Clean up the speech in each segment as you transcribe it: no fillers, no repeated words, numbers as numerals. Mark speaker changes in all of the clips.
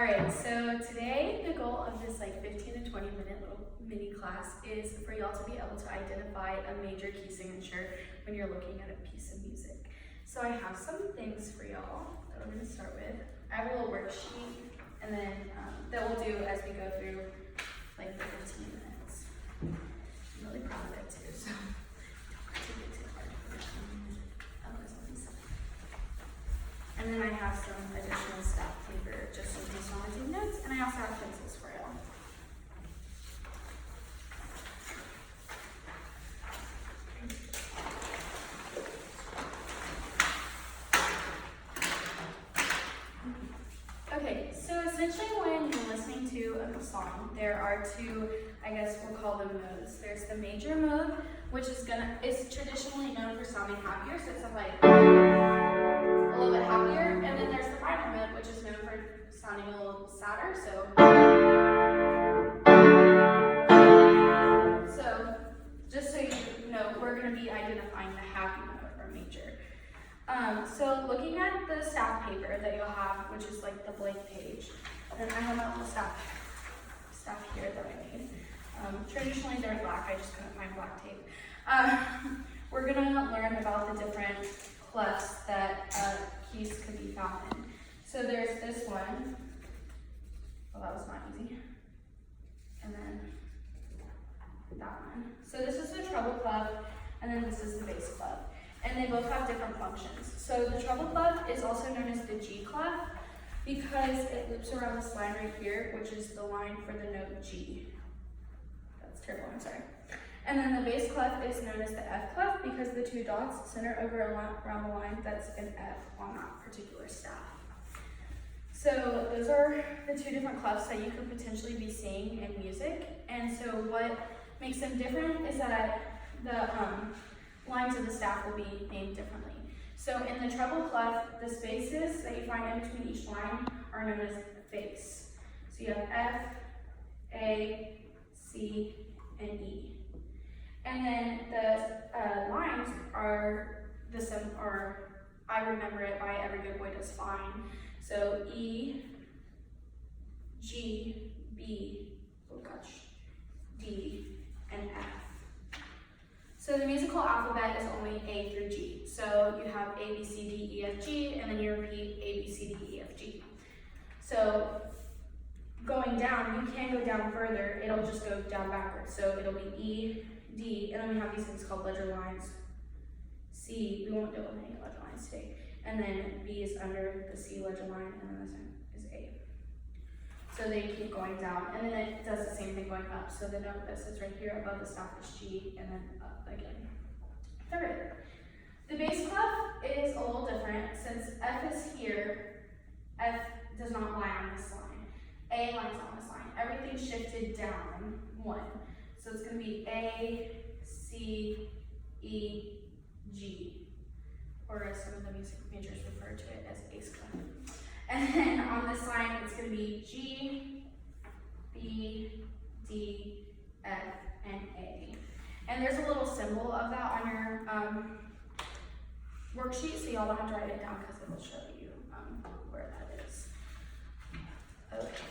Speaker 1: Alright, so today the goal of this 15 to 20 minute little mini class is for y'all to be able to identify a major key signature when you're looking at a piece of music. So I have some things for y'all that we're going to start with. I have a little worksheet and then that we'll do as we go through the 15 minutes. I'm really proud of it too, so don't take it too hard. Otherwise I'll be sad. And then I have some additional staff paper just in case you want to take notes, and I also have pencils for y'all. Okay, so essentially when you're listening to a song, there are two, I guess we'll call them modes. There's the major mode, which is traditionally known for sounding happier, so it's a little bit happier, and then there's the minor mode, which is known for sounding a little sadder, so just so you know, we're going to be identifying the happy mode or major. So looking at the staff paper that you'll have, which is the blank page, and then I have my little staff here that I made. Traditionally they're black, I just couldn't find black tape. We're going to learn about the different clefs that keys could be found in. So there's this one. Well, that was not easy. And then that one. So this is the treble clef, and then this is the bass clef. And they both have different functions. So the treble clef is also known as the G clef because it loops around this line right here, which is the line for the note G. That's terrible, I'm sorry. And then the bass clef is known as the F clef because the two dots center over around the line that's an F on that particular staff. So those are the two different clefs that you could potentially be seeing in music. And so what makes them different is that the lines of the staff will be named differently. So in the treble clef, the spaces that you find in between each line are known as bass. So you have F, A, C, and E. And then the lines are the same, or I remember it by Every Good Boy Does Fine. So E, G, B, oh gosh, D, and F. So the musical alphabet is only A through G. So you have A, B, C, D, E, F, G, and then you repeat A, B, C, D, E, F, G. So going down, you can go down further, it'll just go down backwards. So it'll be E, D, and then we have these things called ledger lines. C, we won't do any ledger lines today. And then B is under the C ledger line, and then this one is A. So they keep going down, and then it does the same thing going up. So the note that sits right here above the staff is G, and then up again. Third, the bass clef is a little different. Since F is here, F does not lie on this line. A lines on this line. Everything shifted down one. So it's going to be A, C, E, G, or as some of the music majors refer to it as bass clef. And then on this line, it's going to be G, B, D, F, and A. And there's a little symbol of that on your worksheet, so y'all don't have to write it down because it will show you where that is. Okay.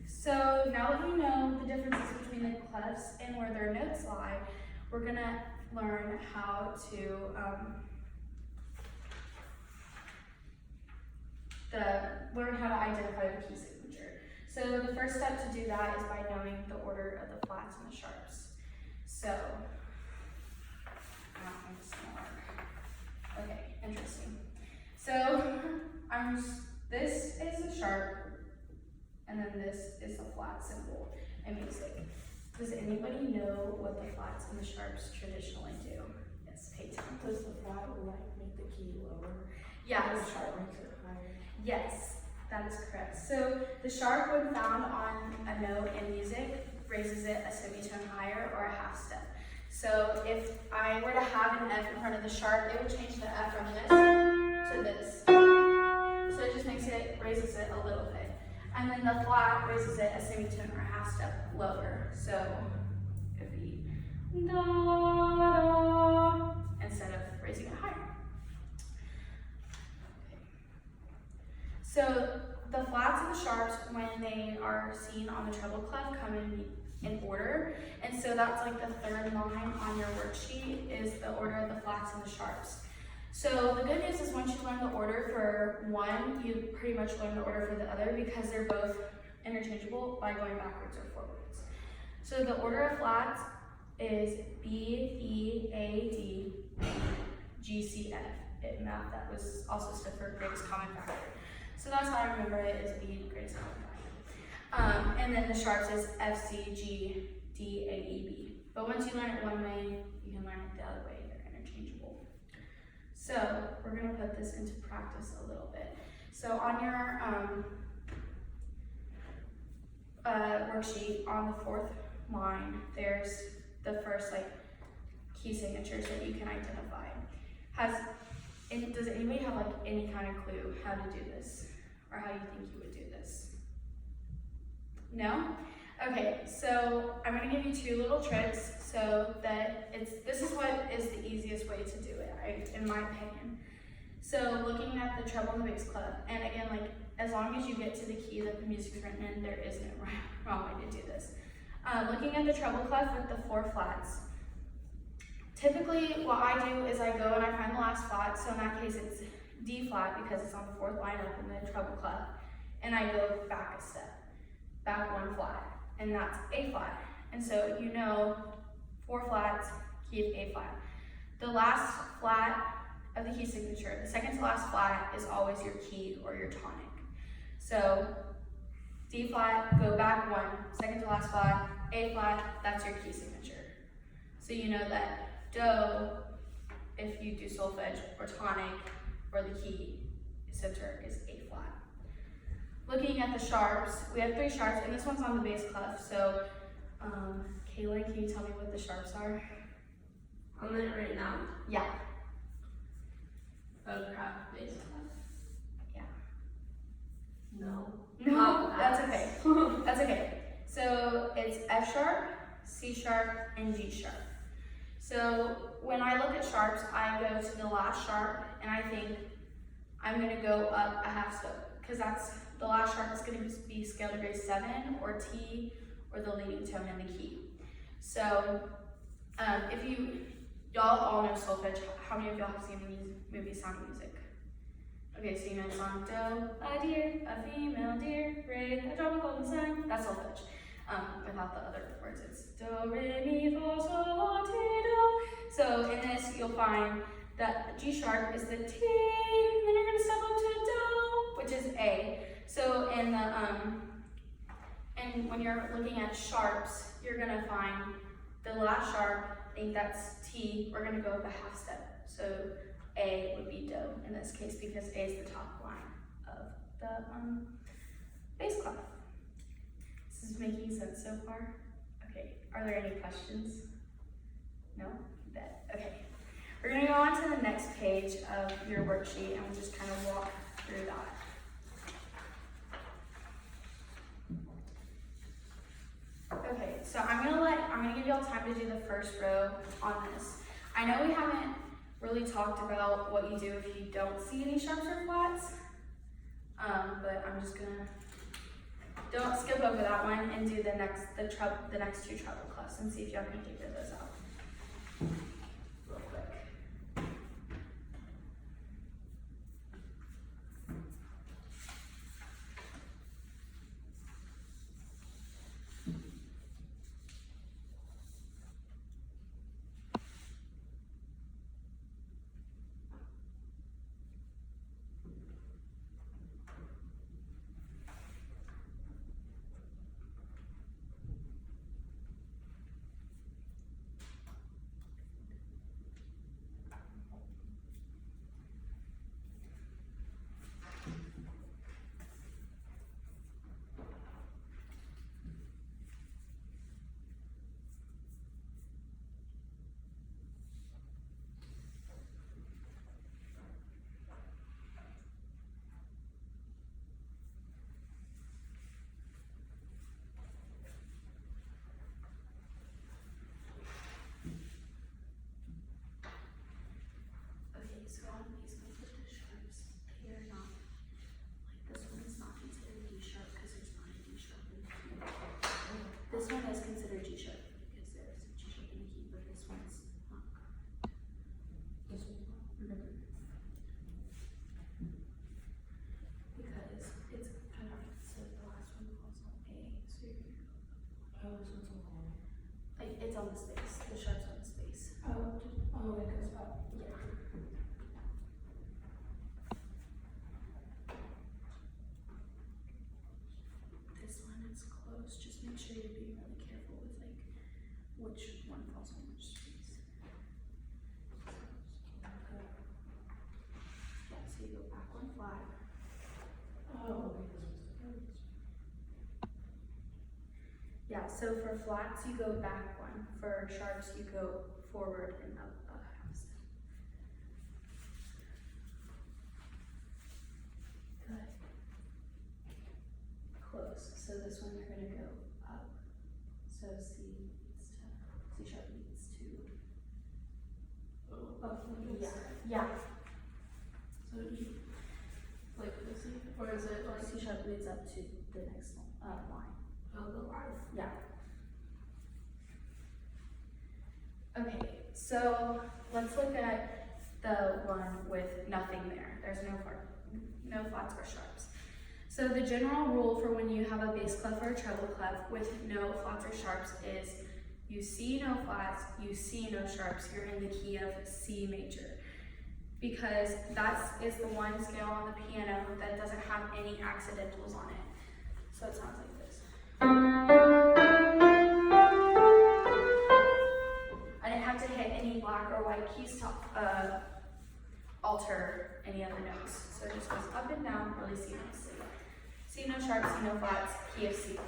Speaker 1: So now that we know the differences between the clefs and where their notes lie, we're going to learn how to identify the key signature. So the first step to do that is by knowing the order of the flats and the sharps. So, I don't think this is going to work. Okay, interesting. So this is a sharp, and then this is the flat symbol in music. Does anybody know what the flats and the sharps traditionally do? Yes, Peyton.
Speaker 2: Does the flat make the key lower?
Speaker 1: Yes.
Speaker 2: The sharp makes it higher?
Speaker 1: Yes, that is correct. So the sharp, when found on a note in music, raises it a semitone higher or a half step. So if I were to have an F in front of the sharp, it would change the F from this to this. So it just raises it a little bit. And then the flat raises it a semitone or a half step lower. So it would be da, da, instead of raising it higher. Okay. So the the flats and the sharps, when they are seen on the treble clef, come in order. And so that's like the third line on your worksheet is the order of the flats and the sharps. So the good news is once you learn the order for one, you pretty much learn the order for the other because they're both interchangeable by going backwards or forwards. So the order of flats is B, E, A, D, G, C, F. In math, that was also stood for greatest common factor. So that's how I remember it is B, greatest common factor. And then the sharps is F, C, G, D, A, E, B. But once you learn it one way, you can learn it the other way. They're interchangeable. So we're gonna put this into practice a little bit. So on your worksheet, on the fourth line, there's the first like key signatures that you can identify. Does anybody have like any kind of clue how to do this or how you think you would do this? No? Okay, so I'm gonna give you two little tricks so that this is what is the easiest way to do it, in my opinion. So looking at the treble and the bass clef, and again, like as long as you get to the key that the music's written in, there is no wrong way to do this. Looking at the treble clef with the 4 flats, typically what I do is I go and I find the last flat, so in that case it's D flat because it's on the 4th line up in the treble clef, and I go back a step, back 1 flat, and that's A flat. And so you know 4 flats, key of A flat. The last flat of the key signature, the second to last flat is always your key or your tonic. So D flat, go back 1, second to last flat, A flat, that's your key signature. So you know that Do, if you do solfege, or tonic, or the key center is A flat. Looking at the sharps, we have 3 sharps, and this one's on the bass clef. So, Kayla, can you tell me what the sharps are?
Speaker 2: I'm in it right now.
Speaker 1: Yeah.
Speaker 2: Oh crap, bass clef.
Speaker 1: Yeah.
Speaker 2: No.
Speaker 1: No, that's okay. That's okay. So it's F sharp, C sharp, and G sharp. So when I look at sharps, I go to the last sharp and I think I'm gonna go up a half step because that's the last sharp is gonna be scale degree 7 or T or the leading tone in the key. So if y'all all know solfege, how many of y'all have seen the movie Sound of Music? Okay, so you know the song, Do, a deer, a female deer, rain, a drop of golden sun. That's solfege. Without the other words, it's Do, Re, Mi, Fa, Sol, La, Ti, Do. So in this, you'll find that G sharp is the T, and then you're gonna step up to Do, which is A. So in the and when you're looking at sharps, you're gonna find the last sharp. I think that's T. We're gonna go up a half step. So A would be Do in this case because A is the top line of the bass clef. This is making sense so far? Okay, are there any questions? No? You bet. Okay. We're gonna go on to the next page of your worksheet and we'll just kind of walk through that. Okay, so I'm gonna give y'all time to do the first row on this. I know we haven't really talked about what you do if you don't see any sharps or flats, but I'm just gonna, don't skip over that one and do the next two treble clefs and see if y'all can figure those out real quick. on the space. The sharp's on the space.
Speaker 3: Oh, it goes up.
Speaker 1: This one is close. Just make sure you're being really careful with like which one falls on which space. Yeah, so you go back one flat.
Speaker 3: Oh.
Speaker 1: Yeah, so for flats you go back one. For sharps you go forward and up a half step. Good. Close. So this one you're gonna go up. So C sharp leads to.
Speaker 2: Oh, up like
Speaker 1: Yeah.
Speaker 2: this.
Speaker 1: Yeah.
Speaker 2: So E, like this, or is it like
Speaker 1: C sharp leads up to the next line.
Speaker 2: the line?
Speaker 1: Yeah. Okay, so let's look at the one with nothing there. There's no flats or sharps. So the general rule for when you have a bass clef or a treble clef with no flats or sharps is you see no flats, you see no sharps, you're in the key of C major. Because that is the one scale on the piano that doesn't have any accidentals on it. So it sounds like this. I didn't have to hit any black or white keys to alter any of the notes. So it just goes up and down really seamlessly. C no sharp, C no flats, key of C.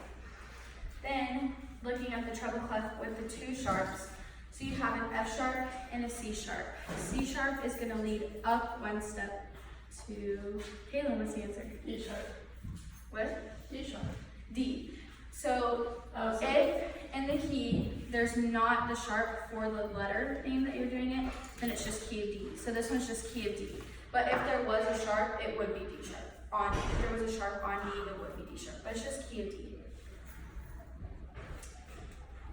Speaker 1: Then looking at the treble clef with the two sharps, so you have an F sharp and a C sharp. C sharp is going to lead up one step to, Kaylin, what's the answer?
Speaker 2: D sharp.
Speaker 1: What?
Speaker 2: D sharp.
Speaker 1: D. So
Speaker 2: Oh, so
Speaker 1: if in the key there's not the sharp for the letter name that you're doing it, then it's just key of D. So this one's just key of D. But if there was a sharp, it would be D sharp. If there was a sharp on D, it would be D sharp. But it's just key of D.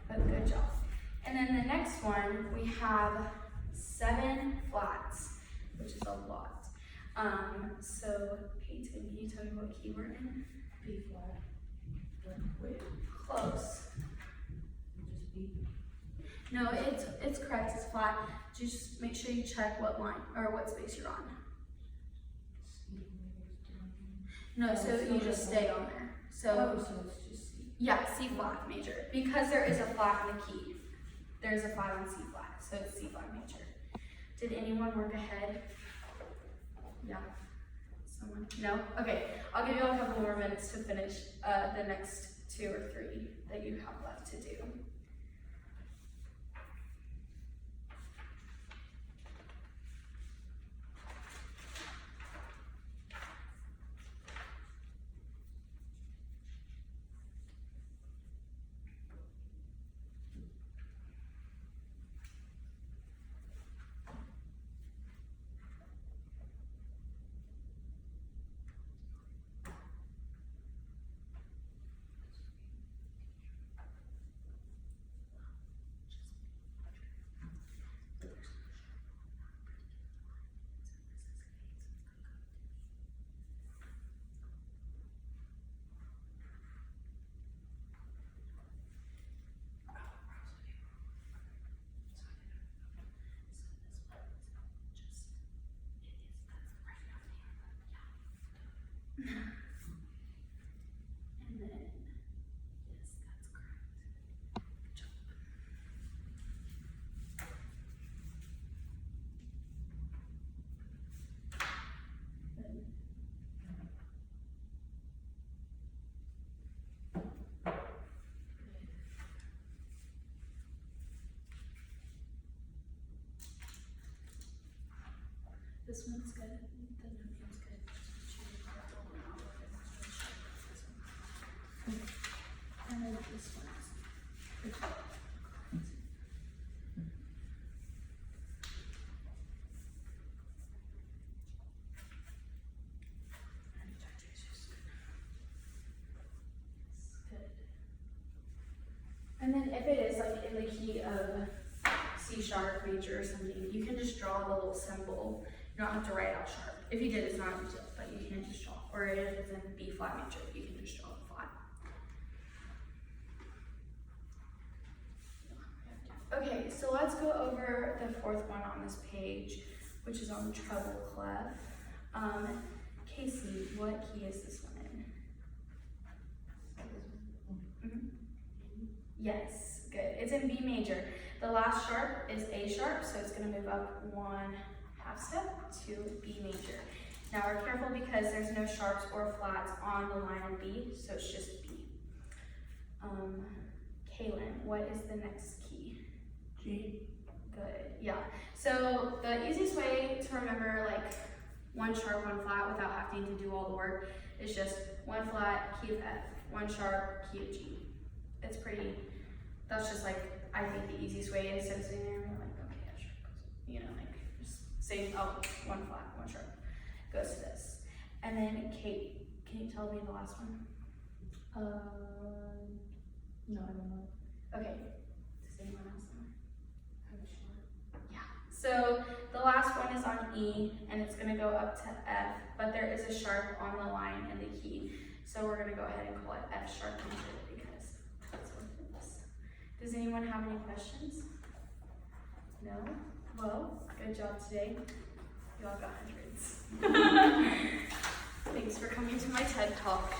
Speaker 1: But good job. And then the next one, we have 7 flats, which is a lot. So Peyton, can you tell me what key we're in?
Speaker 3: B flat. Wait,
Speaker 1: Close.
Speaker 3: just B.
Speaker 1: No, it's correct, it's flat. Just make sure you check what line or what space you're on. No, so you just stay on there. So
Speaker 3: Oh, so it's just C.
Speaker 1: yeah, C flat major. Because there is a flat in the key. There's a flat on C flat, so it's C flat major. Did anyone work ahead? Yeah. Someone? No? Okay, I'll give you all a couple more minutes to finish the next 2 or 3 that you have left to do. And then, yes, that's correct. Good job. Good. This one's good. The note one's good. Just make sure you have all the and then this one's good. Good. And then if it is like in the key of C sharp major or something, you can just draw the little symbol. You don't have to write out sharp. If you did, it's not a big deal, but you can just draw. Or if it's in B flat major, you can just draw the flat. You don't have to fourth one on this page, which is on treble clef. Casey, what key is this one in? Mhm. Yes, good. It's in B major. The last sharp is A sharp, so it's going to move up 1/2 step to B major. Now we're careful because there's no sharps or flats on the line of B, so it's just B. Kaylin, what is the next key?
Speaker 3: G.
Speaker 1: Good, yeah. So the easiest way to remember like one sharp, one flat without having to do all the work is just one flat, key of F, one sharp, key of G. It's pretty, that's just like, I think the easiest way instead of sitting there and being like, okay, F sharp goes, you know, like just saying, oh, one flat, one sharp goes to this. And then Kate, can you tell me the last one?
Speaker 3: No, I don't know.
Speaker 1: Okay, does anyone else know?
Speaker 3: I'm sure.
Speaker 1: Yeah. So the last one is on E, and it's going to go up to F, but there is a sharp on the line in the key. So we're going to go ahead and call it F sharp major because that's what it is. Does anyone have any questions? No? Well, good job today. You all got hundreds. Thanks for coming to my TED Talk.